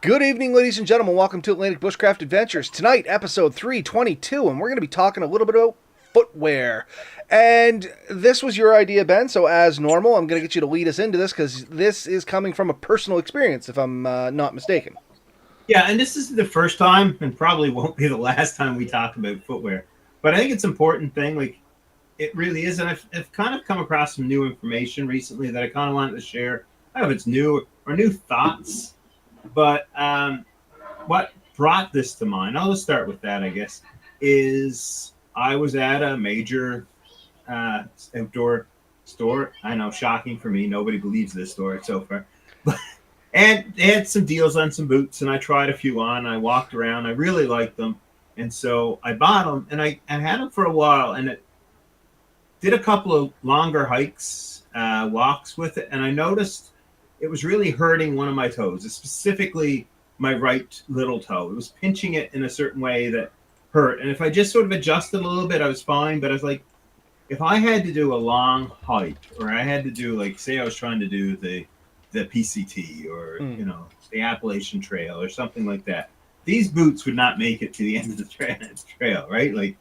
Good evening, ladies and gentlemen. Welcome to Atlantic Bushcraft Adventures. Tonight, episode 322, and we're going to be talking a little bit about footwear. And this was your idea, Ben, so as normal, I'm going to get you to lead us into this because this is coming from a personal experience, if I'm not mistaken. Yeah, and this is the first time, and probably won't be the last time we talk about footwear. But I think it's an important thing. Like, it really is. And I've kind of come across some new information recently that I kind of wanted to share. I don't know if it's new or new thoughts, but what brought this to mind, I'll just start with that, I guess, is I was at a major outdoor store. I know, shocking for me. Nobody believes this story so far. But and they had some deals on some boots, and I tried a few on. I walked around. I really liked them. And so I bought them, and I had them for a while, and it did a couple of longer hikes, walks with it, and I noticed it was really hurting one of my toes, specifically my right little toe. It was pinching it in a certain way that hurt. And if I just sort of adjusted a little bit, I was fine. But I was like, if I had to do a long hike, or I had to do, like, say I was trying to do the PCT, or the Appalachian Trail or something like that, these boots would not make it to the end of the trail, right? Like,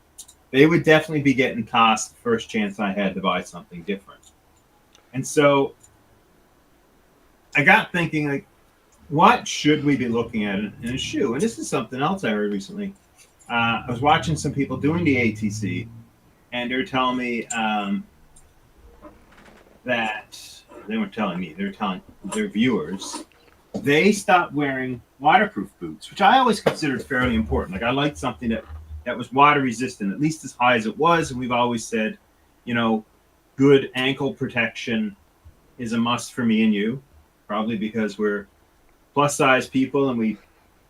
they would definitely be getting tossed the first chance I had to buy something different. And so I got thinking, like, what should we be looking at in a shoe? And this is something else I heard recently. I was watching some people doing the ATC, and they were telling me that they weren't telling me, they were telling their viewers they stopped wearing waterproof boots, which I always considered fairly important. Like, I liked something that was water resistant, at least as high as it was. And we've always said, good ankle protection is a must for me and you, probably because we're plus size people and we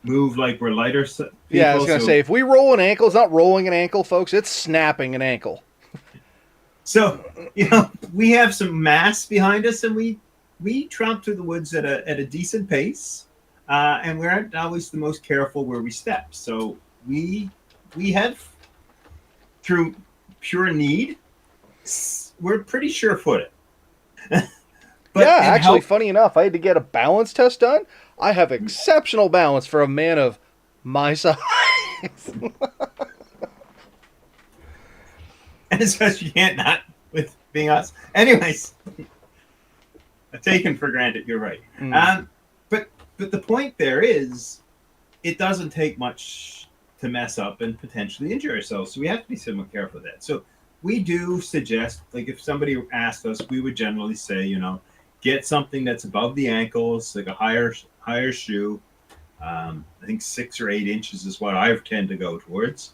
move like we're lighter people. Yeah, I was going to say, if we roll an ankle, it's not rolling an ankle, folks. It's snapping an ankle. So, we have some mass behind us, and we tromp through the woods at a decent pace, and we aren't always the most careful where we step. So we have, through pure need, we're pretty sure-footed. Actually, funny enough, I had to get a balance test done. I have exceptional balance for a man of my size. And especially, you can't not with being us. Anyways, taken for granted, you're right. But the point there is, it doesn't take much to mess up and potentially injure ourselves. So we have to be somewhat careful of that. So we do suggest, like, if somebody asked us, we would generally say, get something that's above the ankles, like a higher shoe. I think 6 or 8 inches is what I tend to go towards.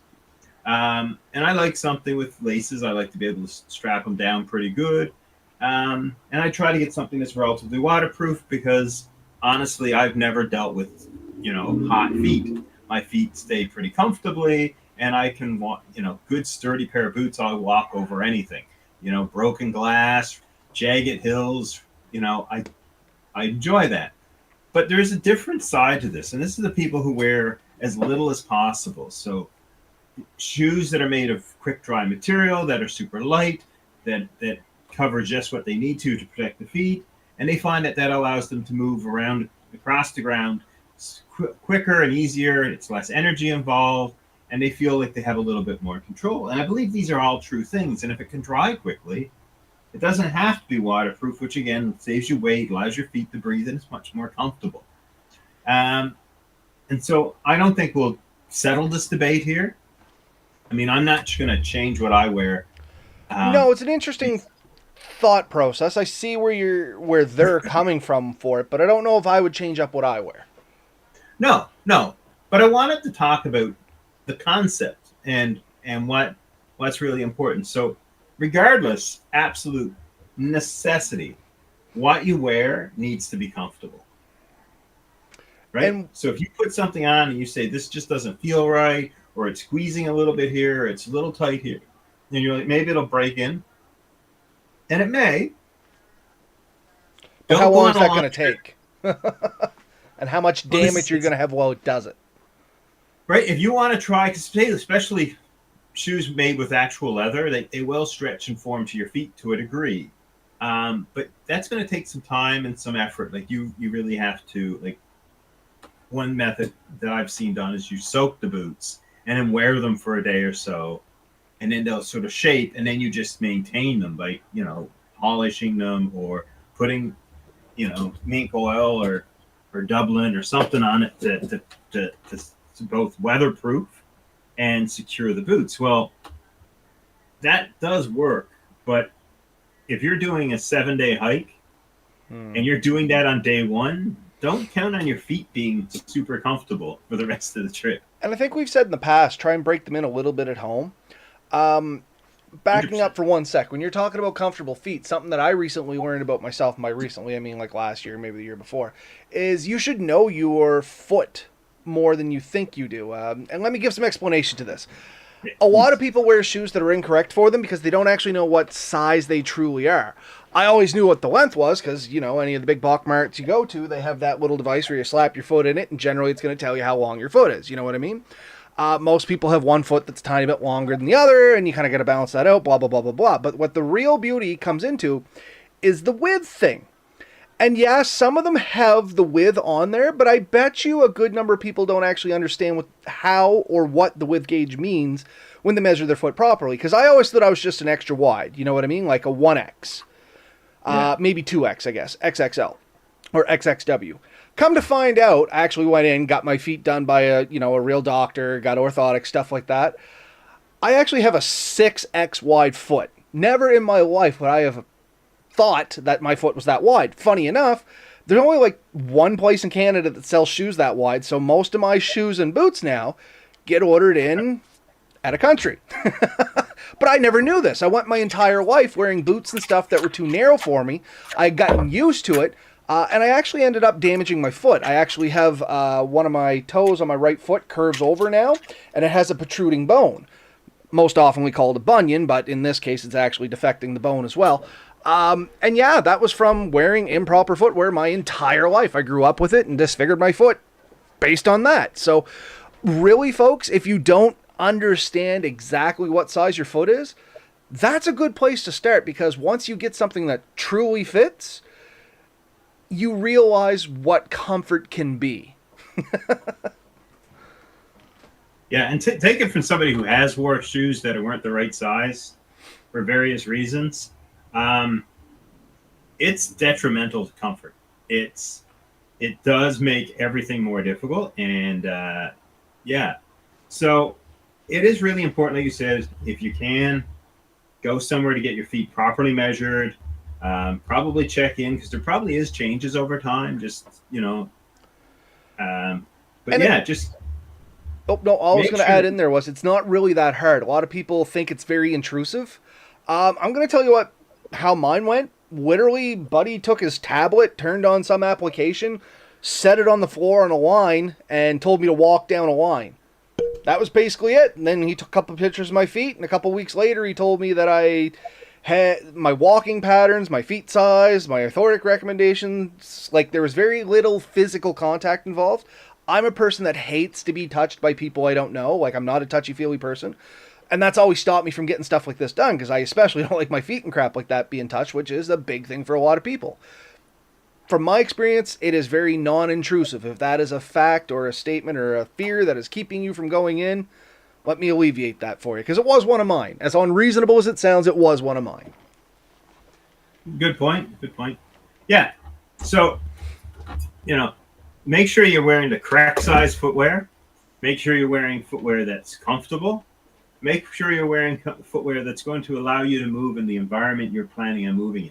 And I like something with laces. I like to be able to strap them down pretty good. And I try to get something that's relatively waterproof because, honestly, I've never dealt with, hot feet. My feet stay pretty comfortably, and I can walk, good sturdy pair of boots. I'll walk over anything, broken glass, jagged hills. I enjoy that. But there's a different side to this, and this is the people who wear as little as possible. So shoes that are made of quick dry material, that are super light, that cover just what they need to protect the feet, and they find that allows them to move around across the ground quicker and easier. It's less energy involved, and they feel like they have a little bit more control. And I believe these are all true things. And if it can dry quickly, it doesn't have to be waterproof, which again saves you weight, allows your feet to breathe, and it's much more comfortable. And so I don't think we'll settle this debate here. I mean, I'm not going to change what I wear. No, it's an interesting thought process. I see where they're coming from for it, but I don't know if I would change up what I wear. No. But I wanted to talk about the concept and what's really important. So regardless, absolute necessity, what you wear needs to be comfortable. Right? So if you put something on and you say, this just doesn't feel right, or it's squeezing a little bit here, or it's a little tight here, and you're like, maybe it'll break in. And it may. But how long is that going to take? And how much damage you're going to have while it does it? Right. If you want to try, especially shoes made with actual leather, they will stretch and form to your feet to a degree. But that's going to take some time and some effort. Like, you really have to, like, one method that I've seen done is you soak the boots and then wear them for a day or so, and then they'll sort of shape, and then you just maintain them by, polishing them or putting, mink oil or Dublin or something on it to both weatherproof and secure the boots. Well, that does work, but if you're doing a 7-day hike and you're doing that on day one, don't count on your feet being super comfortable for the rest of the trip. And I think we've said in the past, try and break them in a little bit at home. Backing 100%. up for 1 sec, when you're talking about comfortable feet, something that I recently learned about myself, and by recently I mean like last year, maybe the year before, is you should know your foot more than you think you do. And let me give some explanation to this. A lot of people wear shoes that are incorrect for them because they don't actually know what size they truly are. I always knew what the length was because, any of the big Bach marts you go to, they have that little device where you slap your foot in it, and generally it's going to tell you how long your foot is. You know what I mean? Most people have one foot that's a tiny bit longer than the other, and you kind of got to balance that out, blah, blah, blah, blah, blah. But what the real beauty comes into is the width thing. And yeah, some of them have the width on there, but I bet you a good number of people don't actually understand how or what the width gauge means when they measure their foot properly. Because I always thought I was just an extra wide, you know what I mean? Like a 1X, maybe 2X, I guess, XXL or XXW. Come to find out, I actually went in, got my feet done by a real doctor, got orthotics, stuff like that. I actually have a 6X wide foot. Never in my life would I have thought that my foot was that wide. Funny enough, there's only like one place in Canada that sells shoes that wide, so most of my shoes and boots now get ordered in out of country. But I never knew this. I went my entire life wearing boots and stuff that were too narrow for me. I had gotten used to it. And I actually ended up damaging my foot. I actually have one of my toes on my right foot curves over now, and it has a protruding bone. Most often we call it a bunion, but in this case it's actually defecting the bone as well. And yeah, that was from wearing improper footwear my entire life. I grew up with it and disfigured my foot based on that. So really, folks, if you don't understand exactly what size your foot is, that's a good place to start, because once you get something that truly fits, you realize what comfort can be. Yeah, and take it from somebody who has wore shoes that weren't the right size for various reasons. It's detrimental to comfort. It does make everything more difficult, and so it is really important, like you said, if you can, go somewhere to get your feet properly measured. Probably check in, because there probably is changes over time. Just just. Oh no! All I was going to add in there was it's not really that hard. A lot of people think it's very intrusive. I'm going to tell you how mine went. Literally, buddy took his tablet, turned on some application, set it on the floor on a line, and told me to walk down a line. That was basically it. And then he took a couple pictures of my feet, and a couple weeks later, he told me that I had my walking patterns, my feet size, my orthotic recommendations. Like, there was very little physical contact involved. I'm a person that hates to be touched by people I don't know. Like, I'm not a touchy-feely person. And that's always stopped me from getting stuff like this done, because I especially don't like my feet and crap like that being touched, which is a big thing for a lot of people. From my experience, it is very non-intrusive. If that is a fact or a statement or a fear that is keeping you from going in, let me alleviate that for you, because it was one of mine. As unreasonable as it sounds, it was one of mine. Good point. Yeah. So, make sure you're wearing the correct size footwear. Make sure you're wearing footwear that's comfortable. Make sure you're wearing footwear that's going to allow you to move in the environment you're planning on moving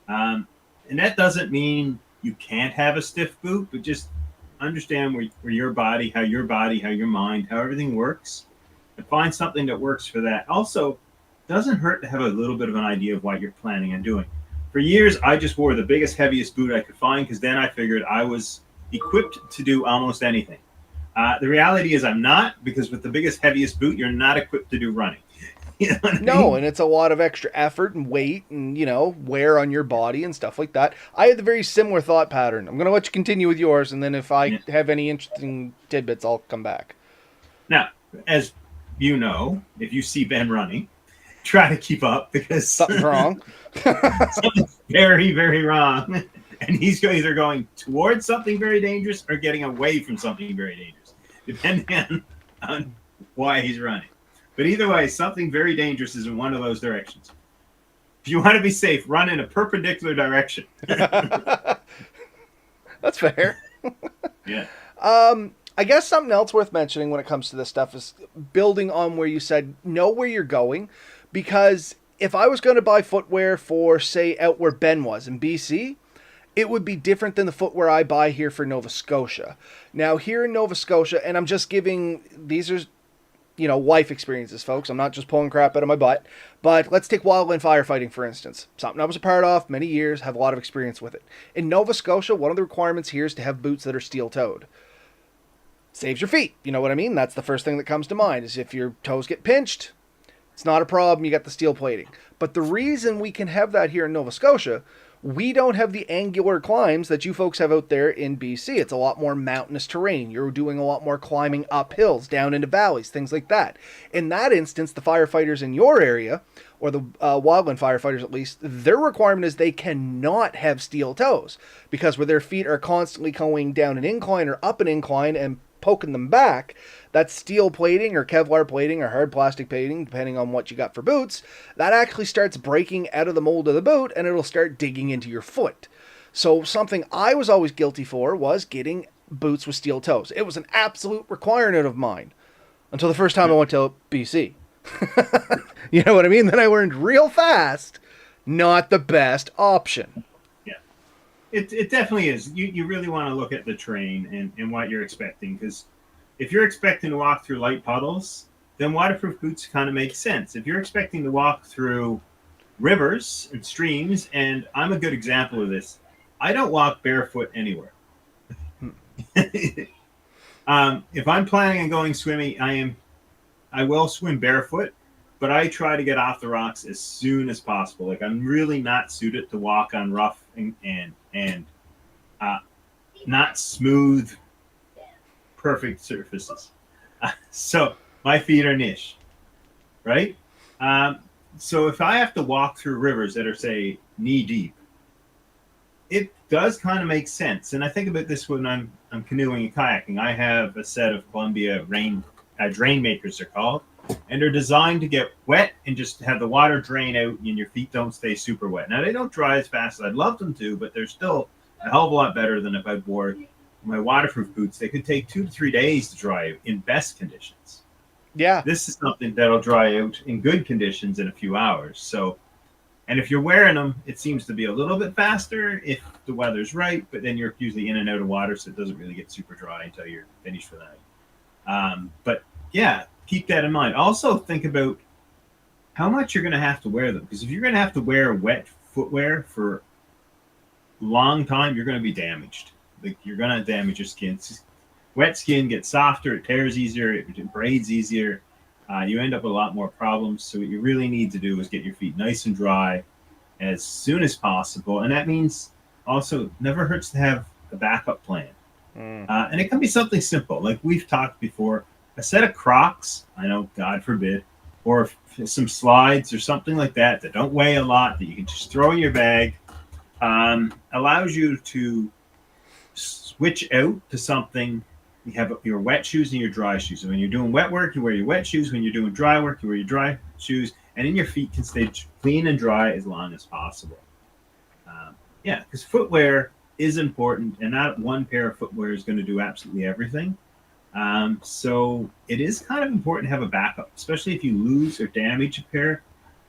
in. And that doesn't mean you can't have a stiff boot, but just understand where your body, how your mind, how everything works, and find something that works for that. Also, doesn't hurt to have a little bit of an idea of what you're planning on doing. For years, I just wore the biggest, heaviest boot I could find, because then I figured I was equipped to do almost anything. The reality is I'm not, because with the biggest, heaviest boot, you're not equipped to do running. You know what I mean? And it's a lot of extra effort and weight and, wear on your body and stuff like that. I had the very similar thought pattern. I'm going to let you continue with yours, and then if I have any interesting tidbits, I'll come back. Now, as you know, if you see Ben running, try to keep up, because something's wrong. Something's very, very wrong. and he's either going towards something very dangerous or getting away from something very dangerous, depending on why he's running. But either way, something very dangerous is in one of those directions. If you want to be safe, run in a perpendicular direction. That's fair. Yeah. I guess something else worth mentioning when it comes to this stuff is building on where you said, know where you're going. Because if I was going to buy footwear for, say, out where Ben was in BC, it would be different than the footwear I buy here for Nova Scotia. Now, here in Nova Scotia, and I'm just giving, these are, life experiences, folks. I'm not just pulling crap out of my butt. But let's take wildland firefighting, for instance. Something I was a part of many years, have a lot of experience with it. In Nova Scotia, one of the requirements here is to have boots that are steel-toed. Saves your feet. You know what I mean? That's the first thing that comes to mind, is if your toes get pinched, it's not a problem. You got the steel plating. But the reason we can have that here in Nova Scotia, we don't have the angular climbs that you folks have out there in BC. It's a lot more mountainous terrain. You're doing a lot more climbing up hills, down into valleys, things like that. In that instance, the firefighters in your area, or the wildland firefighters at least, their requirement is they cannot have steel toes, because where their feet are constantly going down an incline or up an incline and poking them back, that steel plating or Kevlar plating or hard plastic plating, depending on what you got for boots, that actually starts breaking out of the mold of the boot and it'll start digging into your foot. So something I was always guilty for was getting boots with steel toes. It was an absolute requirement of mine until the first time I went to BC. You know what I mean? Then I learned real fast, not the best option. It definitely is. You really want to look at the terrain and what you're expecting, because if you're expecting to walk through light puddles, then waterproof boots kind of make sense. If you're expecting to walk through rivers and streams, and I'm a good example of this, I don't walk barefoot anywhere. If I'm planning on going swimming, I will swim barefoot, but I try to get off the rocks as soon as possible. Like, I'm really not suited to walk on rough and not smooth, perfect surfaces. So my feet are niche, right? So if I have to walk through rivers that are, say, knee deep, it does kind of make sense. And I think about this when I'm canoeing and kayaking. I have a set of Columbia drain makers, they're called, and they're designed to get wet and just have the water drain out and your feet don't stay super wet. Now, they don't dry as fast as I'd love them to, but they're still a hell of a lot better than if I wore my waterproof boots. They could take 2 to 3 days to dry in best conditions. Yeah. This is something that'll dry out in good conditions in a few hours. So, and if you're wearing them, it seems to be a little bit faster if the weather's right, but then you're usually in and out of water, so it doesn't really get super dry until you're finished for the night. But yeah, keep that in mind. Also, think about how much you're going to have to wear them, because if you're going to have to wear wet footwear for a long time, you're going to be damaged. Like, you're going to damage your skin. Wet skin gets softer, it tears easier, it degrades easier. You end up with a lot more problems. So what you really need to do is get your feet nice and dry as soon as possible. And that means also never hurts to have a backup plan. And it can be something simple. Like we've talked before, a set of Crocs, I know, God forbid, or some slides or something like that don't weigh a lot, that you can just throw in your bag, allows you to switch out to something. You have your wet shoes and your dry shoes. So when you're doing wet work, you wear your wet shoes. When you're doing dry work, you wear your dry shoes. And then your feet can stay clean and dry as long as possible. Because footwear is important, and not one pair of footwear is going to do absolutely everything. So it is kind of important to have a backup, especially if you lose or damage a pair.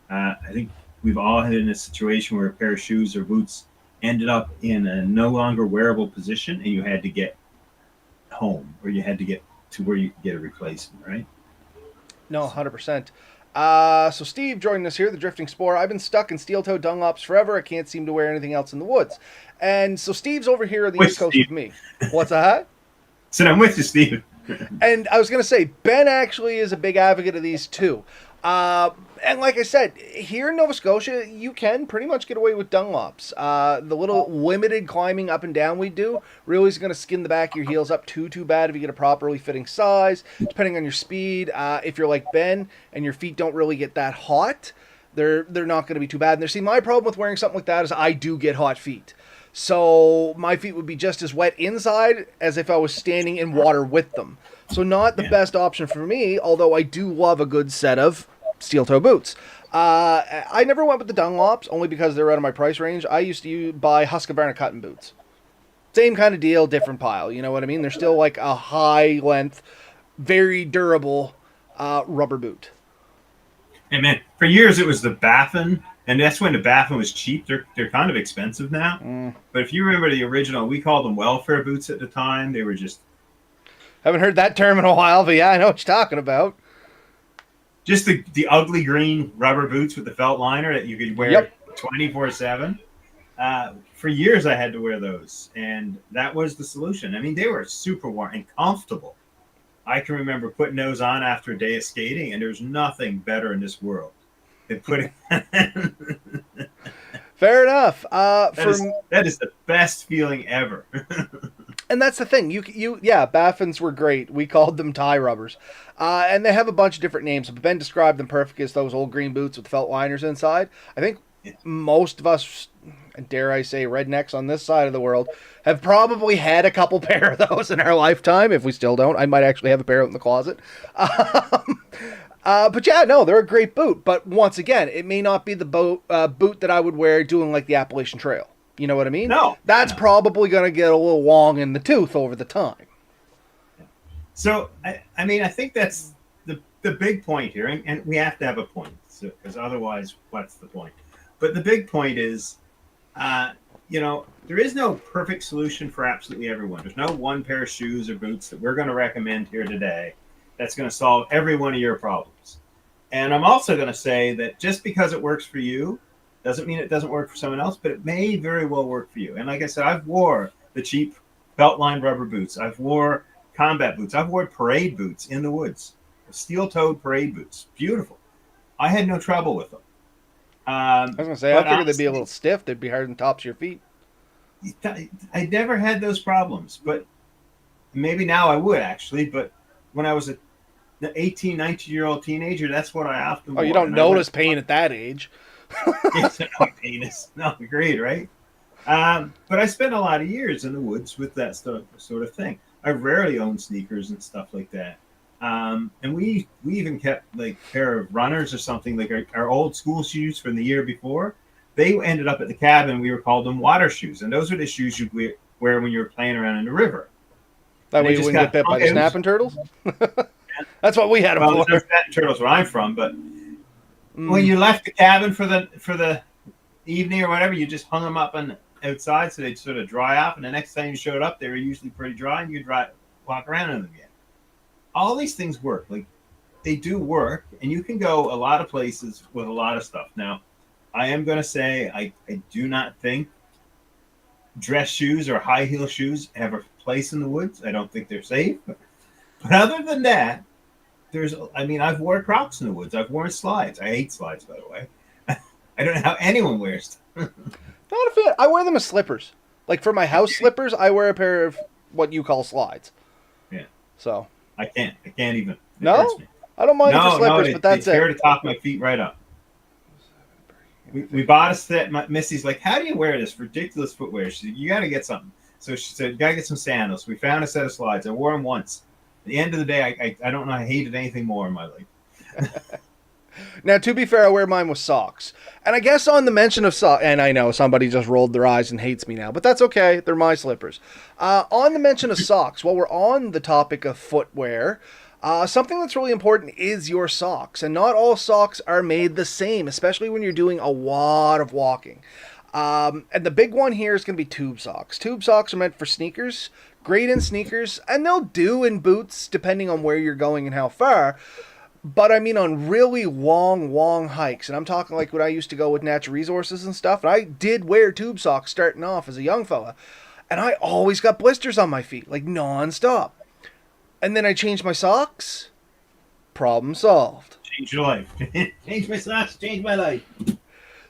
I think we've all had in a situation where a pair of shoes or boots ended up in a no longer wearable position, and you had to get home, or you had to get to where you could get a replacement, right? No, 100%. So Steve joined us here, the Drifting Spore. I've been stuck in steel-toe Dunlops forever. I can't seem to wear anything else in the woods. And so Steve's over here on the East Coast with me. What's that? So I'm with you, Steve. And I was going to say, Ben actually is a big advocate of these too. And like I said, here in Nova Scotia, you can pretty much get away with Dunlops. The little limited climbing up and down we do really is going to skin the back of your heels up too bad if you get a properly fitting size, depending on your speed. If you're like Ben and your feet don't really get that hot, they're not going to be too bad. And see, my problem with wearing something like that is I do get hot feet. So my feet would be just as wet inside as if I was standing in water with them. So not the best option for me, although I do love a good set of steel toe boots. I never went with the Dunlops, only because they're out of my price range. I used to buy Husqvarna cotton boots. Same kind of deal, different pile. You know what I mean? They're still like a high length, very durable rubber boot. And man, for years it was the Baffin, and that's when the Baffin was cheap. They're kind of expensive now. But if you remember the original, we called them welfare boots at the time. They were just Haven't heard that term in a while, but yeah, I know what you're talking about. just the ugly green rubber boots with the felt liner that you could wear 24/7. For years I had to wear those, and that was the solution. I mean, they were super warm and comfortable. I can remember putting those on after a day of skating, and there's nothing better in this world than putting. Fair enough. That is the best feeling ever. And that's the thing. Yeah, Baffins were great. We called them tie rubbers. And they have a bunch of different names. But Ben described them perfectly as those old green boots with felt liners inside. I think most of us, dare I say, rednecks on this side of the world, have probably had a couple pair of those in our lifetime. If we still don't, I might actually have a pair out in the closet. But yeah, no, they're a great boot. But once again, it may not be the boot that I would wear doing like the Appalachian Trail. You know what I mean? No. That's probably going to get a little long in the tooth over the time. So, I mean, I think that's the big point here. And we have to have a point, because otherwise, what's the point? But the big point is, there is no perfect solution for absolutely everyone. There's no one pair of shoes or boots that we're going to recommend here today that's going to solve every one of your problems. And I'm also going to say that just because it works for you doesn't mean it doesn't work for someone else, but it may very well work for you. And like I said, I've wore the cheap belt-lined rubber boots. I've wore combat boots. I've worn parade boots in the woods, steel-toed parade boots. Beautiful. I had no trouble with them. I was going to say, I figured they'd be a little stiff. They'd be hard on the tops of your feet. I never had those problems, but maybe now I would actually. But when I was an 18, 19-year-old teenager, that's what I often wore. Oh, you don't notice pain at that age. It's no penis. No, agreed, right? But I spent a lot of years in the woods with that sort of thing. I rarely owned sneakers and stuff like that. And we even kept like a pair of runners or something, like our old school shoes from the year before. They ended up at the cabin. We were called them water shoes, and those are the shoes you'd wear when you were playing around in the river. That way you wouldn't get bit by the snapping turtles? That's what we had them for. Well, there's snapping turtles where I'm from, but when you left the cabin for the evening or whatever, you just hung them up outside so they'd sort of dry off, and the next time you showed up, they were usually pretty dry, and you'd walk around in them again. All these things work. Like, they do work, and you can go a lot of places with a lot of stuff. Now, I am going to say I do not think dress shoes or high heel shoes have a place in the woods. I don't think they're safe. But other than that, I've worn Crocs in the woods. I've worn slides. I hate slides, by the way. I don't know how anyone wears them. Not a fan. I wear them as slippers. Like for my house slippers, I wear a pair of what you call slides. Yeah. So. I can't even. No? I don't mind for slippers, but that's it. They tear the top of my feet right up. We bought a set. Missy's like, how do you wear this ridiculous footwear? She said, you got to get something. So she said, you got to get some sandals. We found a set of slides. I wore them once. At the end of the day, I don't know. I hated anything more in my life. Now, to be fair, I wear mine with socks. And I guess on the mention of socks, and I know somebody just rolled their eyes and hates me now, but that's okay. They're my slippers. On the mention of socks, while we're on the topic of footwear, something that's really important is your socks. And not all socks are made the same, especially when you're doing a lot of walking. And the big one here is going to be tube socks. Tube socks are meant for sneakers, great in sneakers, and they'll do in boots depending on where you're going and how far. But I mean on really long hikes, and I'm talking like when I used to go with natural resources and stuff, and I did wear tube socks starting off as a young fella, and I always got blisters on my feet, like non-stop. And then I changed my socks, problem solved. Change your life. Change my socks, change my life.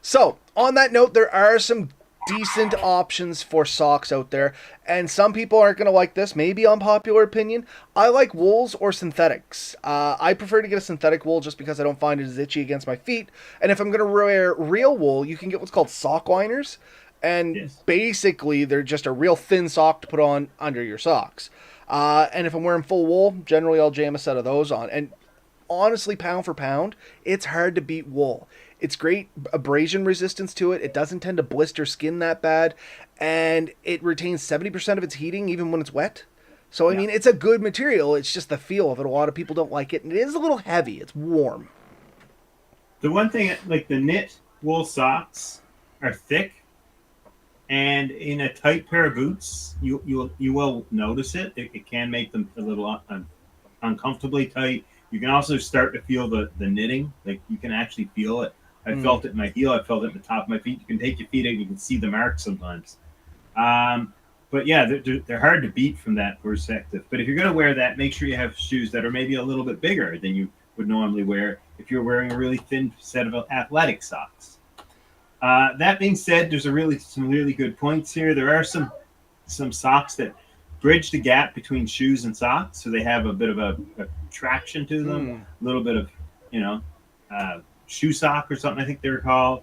So, on that note, there are some decent options for socks out there, and some people aren't going to like this, maybe unpopular opinion. I like wools or synthetics. I prefer to get a synthetic wool just because I don't find it as itchy against my feet, and if I'm going to wear real wool, you can get what's called sock liners, And Yes. basically, they're just a real thin sock to put on under your socks. And if I'm wearing full wool, generally I'll jam a set of those on. And honestly, pound for pound, it's hard to beat wool. It's great abrasion resistance to it. It doesn't tend to blister skin that bad, and it retains 70% of its heating even when it's wet. So I Yeah. mean, it's a good material. It's just the feel of it. A lot of people don't like it, and it is a little heavy. It's warm. The one thing, like the knit wool socks, are thick, and in a tight pair of boots, you will notice it. It can make them a little uncomfortably tight. You can also start to feel the knitting. Like you can actually feel it. I Mm. felt it in my heel. I felt it in the top of my feet. You can take your feet out and you can see the marks sometimes. Um, but yeah, they're hard to beat from that perspective. But if you're going to wear that, make sure you have shoes that are maybe a little bit bigger than you would normally wear if you're wearing a really thin set of athletic socks. That being said, there's some really good points here. There are some socks that bridge the gap between shoes and socks, so they have a bit of a traction to them, Mm. a little bit of you know shoe sock or something I think they're called.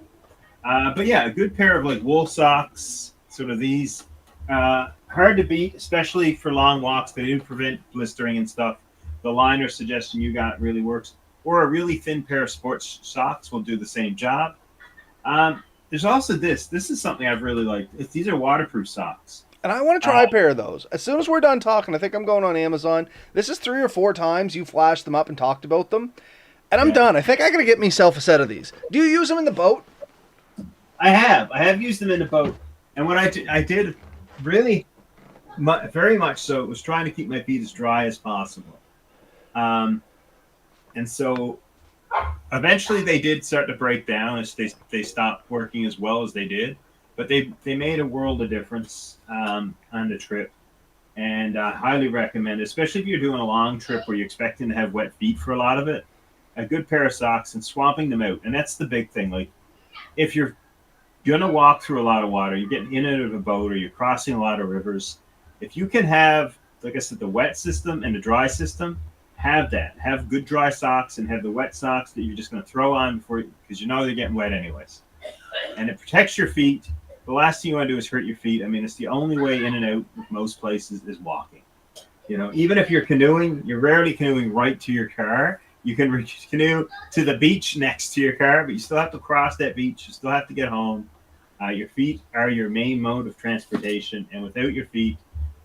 But yeah, a good pair of like wool socks, sort of these, hard to beat, especially for long walks. They do prevent blistering and stuff. The liner suggestion you got really works, or a really thin pair of sports socks will do the same job. There's also this. This is something I've really liked. These are waterproof socks. And I want to Uh, try a pair of those. As soon as we're done talking, I think I'm going on Amazon. This is 3 or 4 times you flashed them up and talked about them. And I'm yeah, done. I think I got to get myself a set of these. Do you use them in the boat? I have. I have used them in the boat, and what I did really, very much so, was trying to keep my feet as dry as possible. Um, and so eventually they did start to break down as they stopped working as well as they did, but they made a world of difference on the trip, and I highly recommend it, especially if you're doing a long trip where you're expecting to have wet feet for a lot of it. A good pair of socks and swapping them out, and that's the big thing. Like if you're gonna walk through a lot of water, you're getting in and out of a boat, or you're crossing a lot of rivers. If you can have, like I said, the wet system and the dry system, have that. Have good dry socks and have the wet socks that you're just going to throw on before, because you know they're getting wet anyways. And it protects your feet. The last thing you want to do is hurt your feet. I mean, it's the only way in and out of most places is walking. You know, even if you're canoeing, you're rarely canoeing right to your car. You can canoe to the beach next to your car, but you still have to cross that beach. You still have to get home. Your feet are your main mode of transportation, and without your feet,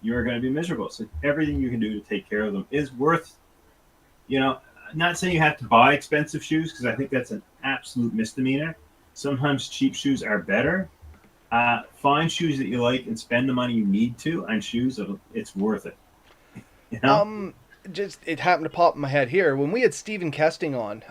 you're going to be miserable. So everything you can do to take care of them is worth, I'm not saying you have to buy expensive shoes, because I think that's an absolute misdemeanor. Sometimes cheap shoes are better. Find shoes that you like and spend the money you need to on shoes. It's worth it. You know? Just it happened to pop in my head here when we had Stephen Kesting on,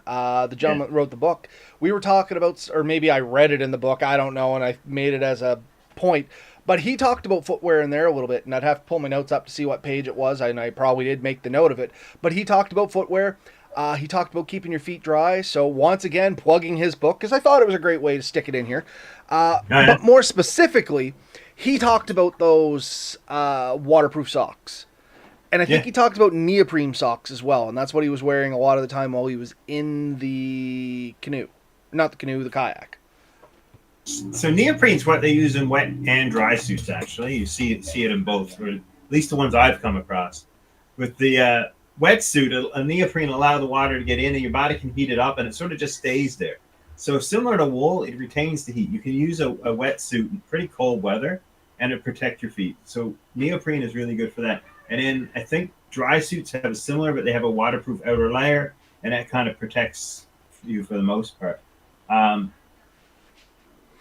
the gentleman that wrote the book. We were talking about, or maybe I read it in the book, I don't know, and I made it as a point. But he talked about footwear in there a little bit, and I'd have to pull my notes up to see what page it was, and I probably did make the note of it. But he talked about footwear. He talked about keeping your feet dry. So once again, plugging his book, because I thought it was a great way to stick it in here. But more specifically, he talked about those waterproof socks. And I think he talked about neoprene socks as well, and that's what he was wearing a lot of the time while he was in the canoe. Not the canoe, the kayak. So neoprene's what they use in wet and dry suits. Actually, you see it in both, or at least the ones I've come across. With the wetsuit, a neoprene allows the water to get in, and your body can heat it up, and it sort of just stays there. So similar to wool, it retains the heat. You can use a wetsuit in pretty cold weather, and it protect your feet. So neoprene is really good for that. And then I think dry suits have a similar, but they have a waterproof outer layer, and that kind of protects you for the most part. Or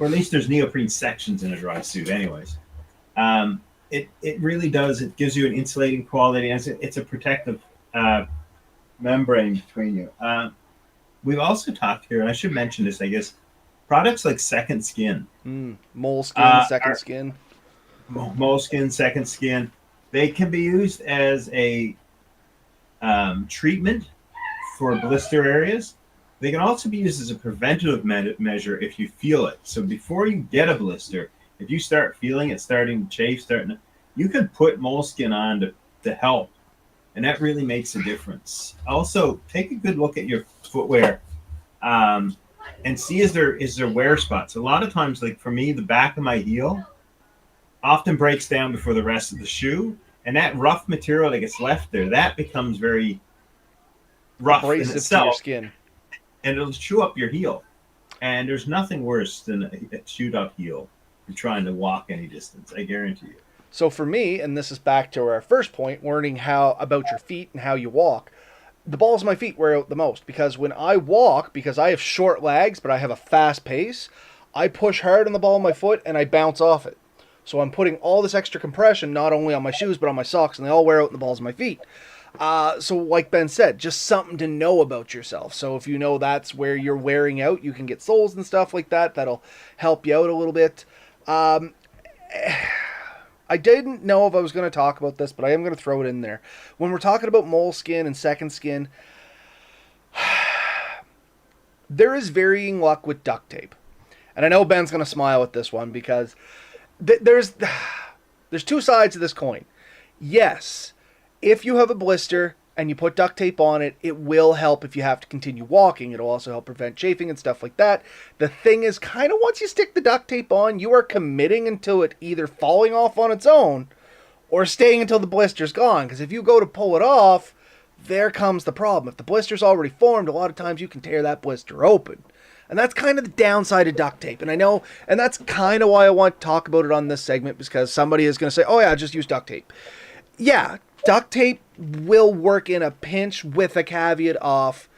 at least there's neoprene sections in a dry suit anyways. It really does. It gives you an insulating quality, and it's a protective membrane between you. We've also talked here, and I should mention this, I guess, products like Second Skin. Moleskin, Second Skin. Moleskin, Second Skin. They can be used as a treatment for blister areas. They can also be used as a preventative measure if you feel it. So before you get a blister, if you start feeling it starting to chafe, you can put moleskin on to help. And that really makes a difference. Also, take a good look at your footwear. and see is there wear spots. A lot of times, like for me, the back of my heel often breaks down before the rest of the shoe, and that rough material that gets left there, that becomes very rough in Abrasive to your itself, skin. and it'll chew up your heel. And there's nothing worse than a chewed up heel for trying to walk any distance. I guarantee you. So for me, and this is back to our first point, learning how about your feet and how you walk. The balls of my feet wear out the most because when I walk, because I have short legs but I have a fast pace, I push hard on the ball of my foot and I bounce off it. So I'm putting all this extra compression not only on my shoes but on my socks, and they all wear out in the balls of my feet. So like Ben said, just something to know about yourself. So if you know that's where you're wearing out, you can get soles and stuff like that. That'll help you out a little bit. I didn't know if I was going to talk about this, but I am going to throw it in there. When we're talking about moleskin and second skin, there is varying luck with duct tape. And I know Ben's going to smile at this one because there's two sides to this coin. Yes, if you have a blister and you put duct tape on it, it will help if you have to continue walking. It'll also help prevent chafing and stuff like that. The thing is, kind of once you stick the duct tape on, you are committing until it either falling off on its own or staying until the blister's gone. Because if you go to pull it off, there comes the problem. If the blister's already formed, a lot of times you can tear that blister open. And that's kind of the downside of duct tape. And I know, and that's kind of why I want to talk about it on this segment, because somebody is going to say, oh yeah, just use duct tape. Yeah, duct tape will work in a pinch with a caveat of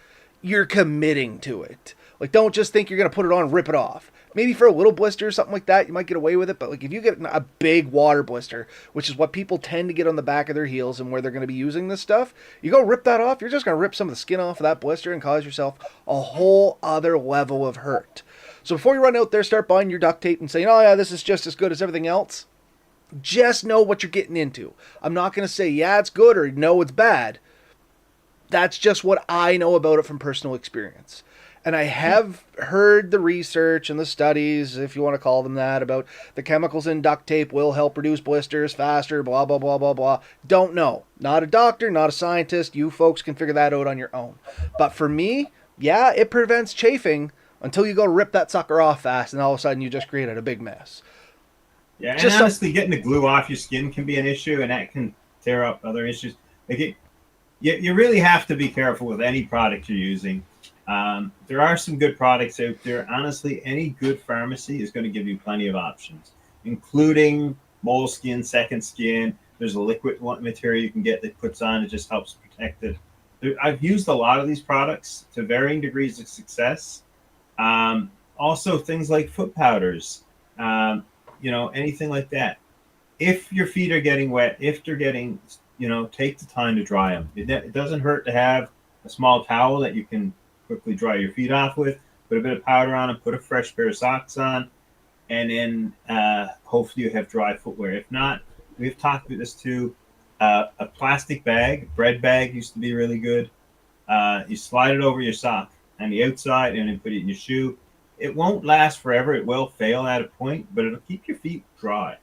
you're committing to it. Like, don't just think you're going to put it on and rip it off. Maybe for a little blister or something like that, you might get away with it. But like if you get a big water blister, which is what people tend to get on the back of their heels and where they're going to be using this stuff, you go rip that off, you're just going to rip some of the skin off of that blister and cause yourself a whole other level of hurt. So before you run out there, start buying your duct tape and saying, oh yeah, this is just as good as everything else. Just know what you're getting into. I'm not going to say, yeah, it's good or no, it's bad. That's just what I know about it from personal experience. And I have heard the research and the studies, if you want to call them that, about the chemicals in duct tape will help reduce blisters faster, blah, blah, blah, blah, blah. Don't know. Not a doctor, not a scientist. You folks can figure that out on your own. But for me, yeah, it prevents chafing until you go rip that sucker off fast, and all of a sudden you just created a big mess. Yeah, and just honestly, getting the glue off your skin can be an issue, and that can tear up other issues. Like you really have to be careful with any product you're using. There are some good products out there. Honestly, any good pharmacy is going to give you plenty of options, including moleskin, second skin. There's a liquid material you can get that puts on. It just helps protect it. I've used a lot of these products to varying degrees of success. Also, things like foot powders. Anything like that. If your feet are getting wet, if they're getting, take the time to dry them. It doesn't hurt to have a small towel that you can quickly dry your feet off with, put a bit of powder on them, put a fresh pair of socks on, and then hopefully you have dry footwear. If not, we've talked about this too. A plastic bag, bread bag used to be really good. You slide it over your sock on the outside and then put it in your shoe. It won't last forever. It will fail at a point, but it'll keep your feet dry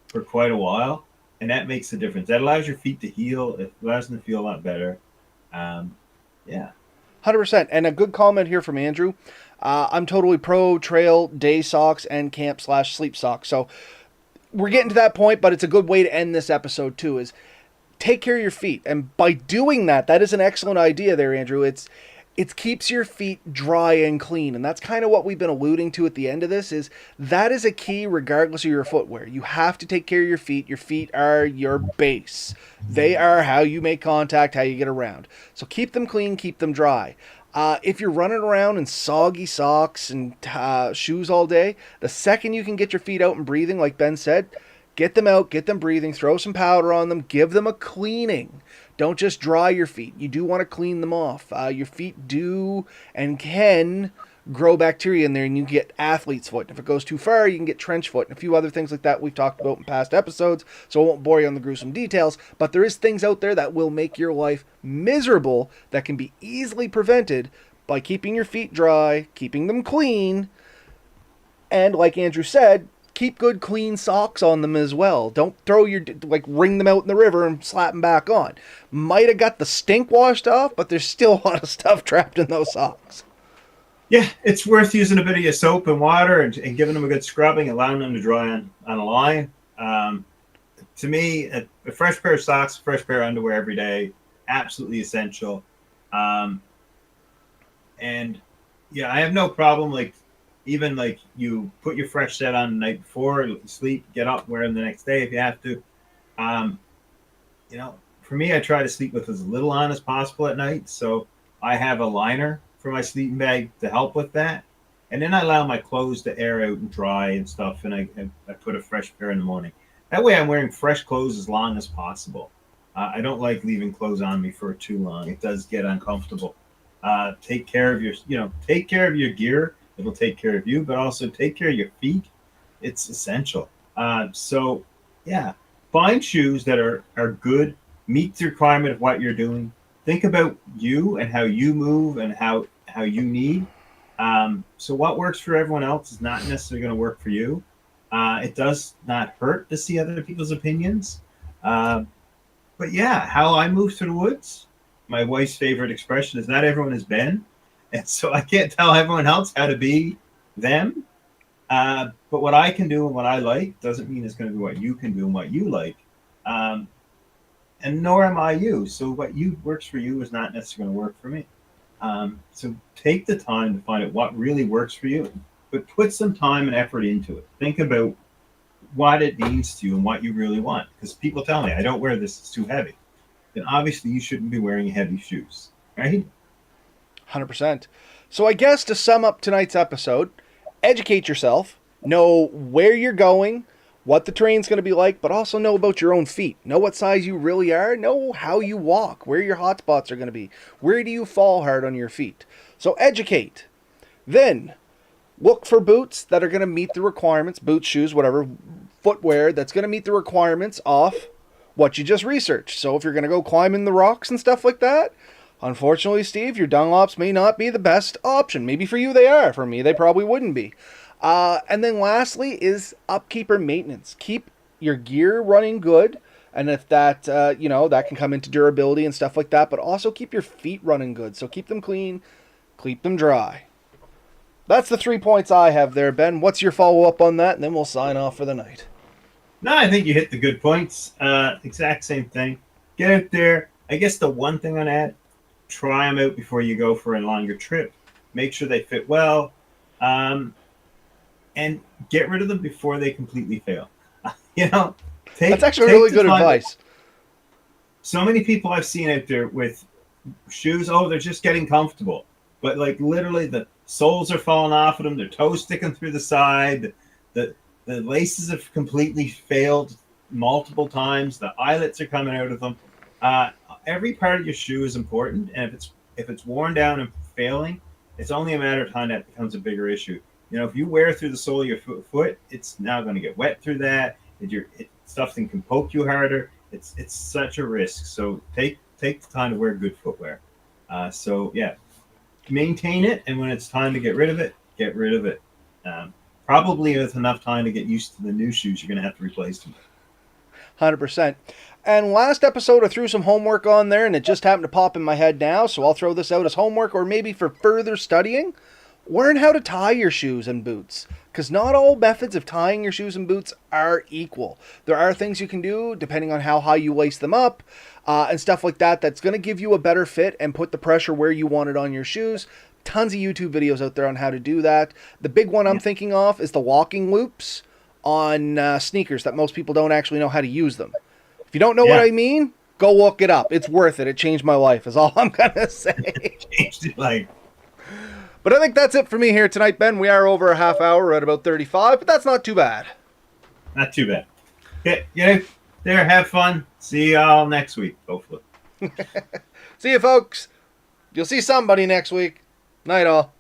for quite a while, and that makes a difference. That allows your feet to heal. It allows them to feel a lot better. Yeah. 100%. And a good comment here from Andrew. I'm totally pro trail day socks and camp/sleep socks. So we're getting to that point, but it's a good way to end this episode too, is take care of your feet. And by doing that, that is an excellent idea there, Andrew. It keeps your feet dry and clean. And that's kind of what we've been alluding to at the end of this, is that is a key regardless of your footwear. You have to take care of your feet. Your feet are your base. They are how you make contact, how you get around. So keep them clean, keep them dry. If you're running around in soggy socks and shoes all day, the second you can get your feet out and breathing, like Ben said, get them out, get them breathing, throw some powder on them, give them a cleaning. Don't just dry your feet. You do want to clean them off. Your feet do and can grow bacteria in there, and you get athlete's foot. And if it goes too far, you can get trench foot and a few other things like that we've talked about in past episodes, so I won't bore you on the gruesome details. But there is things out there that will make your life miserable that can be easily prevented by keeping your feet dry, keeping them clean, and like Andrew said, keep good clean socks on them as well. Don't throw wring them out in the river and slap them back on. Might have got the stink washed off, but there's still a lot of stuff trapped in those socks. Yeah, it's worth using a bit of your soap and water and giving them a good scrubbing, allowing them to dry on a line. Um, to me, a fresh pair of socks, a fresh pair of underwear every day, absolutely essential. Um, and yeah, I have no problem. Like, even like you put your fresh set on the night before, sleep, get up, wear them the next day if you have to. Um, for me, I try to sleep with as little on as possible at night. So I have a liner for my sleeping bag to help with that. And then I allow my clothes to air out and dry and stuff. And I put a fresh pair in the morning. That way I'm wearing fresh clothes as long as possible. I don't like leaving clothes on me for too long. It does get uncomfortable. Take care of take care of your gear. It'll take care of you, but also take care of your feet. It's essential. So yeah, find shoes that are good, meet the requirement of what you're doing. Think about you and how you move and how you need. So what works for everyone else is not necessarily going to work for you. It does not hurt to see other people's opinions. Uh, but yeah, how I move through the woods, my wife's favorite expression is not everyone has been. And so I can't tell everyone else how to be them. But what I can do and what I like doesn't mean it's going to be what you can do and what you like. Um, and nor am I you. So what you works for you is not necessarily going to work for me. So take the time to find out what really works for you, but put some time and effort into it. Think about what it means to you and what you really want. Because people tell me, I don't wear this, it's too heavy. Then obviously you shouldn't be wearing heavy shoes, right? 100%. So I guess to sum up tonight's episode, educate yourself, know where you're going, what the terrain's going to be like, but also know about your own feet. Know what size you really are. Know how you walk, where your hot spots are going to be. Where do you fall hard on your feet? So educate. Then look for boots that are going to meet the requirements, boots, shoes, whatever, footwear that's going to meet the requirements of what you just researched. So if you're going to go climbing the rocks and stuff like that, unfortunately, Steve, your Dunlops may not be the best option. Maybe for you they are. For me, they probably wouldn't be. And then lastly is upkeep or maintenance. Keep your gear running good. And if that, that can come into durability and stuff like that. But also keep your feet running good. So keep them clean, keep them dry. That's the 3 points I have there, Ben. What's your follow-up on that? And then we'll sign off for the night. No, I think you hit the good points. Exact same thing. Get out there. I guess the one thing I'd add, try them out before you go for a longer trip. Make sure they fit well. And get rid of them before they completely fail. That's actually really good advice. So many people I've seen out there with shoes, they're just getting comfortable. But like literally the soles are falling off of them, their toes sticking through the side, the laces have completely failed multiple times, the eyelets are coming out of them. Every part of your shoe is important, and if it's worn down and failing, it's only a matter of time that becomes a bigger issue. If you wear through the sole of your foot, it's now going to get wet through that. Stuff can poke you harder. It's such a risk. So take the time to wear good footwear. Maintain it, and when it's time to get rid of it, get rid of it. Probably with enough time to get used to the new shoes, you're going to have to replace them. 100%. And last episode, I threw some homework on there, and it just happened to pop in my head now, so I'll throw this out as homework, or maybe for further studying. Learn how to tie your shoes and boots, because not all methods of tying your shoes and boots are equal. There are things you can do, depending on how high you lace them up, and stuff like that, that's going to give you a better fit and put the pressure where you want it on your shoes. Tons of YouTube videos out there on how to do that. The big one I'm thinking of is the locking loops on sneakers that most people don't actually know how to use them. If you don't know what I mean, go look it up. It's worth it. It changed my life, is all I'm going to say. Changed your life. But I think that's it for me here tonight, Ben. We are over a half hour. We're at about 35, but that's not too bad. Not too bad. Get there, have fun. See y'all next week, hopefully. See you, folks. You'll see somebody next week. Night, all.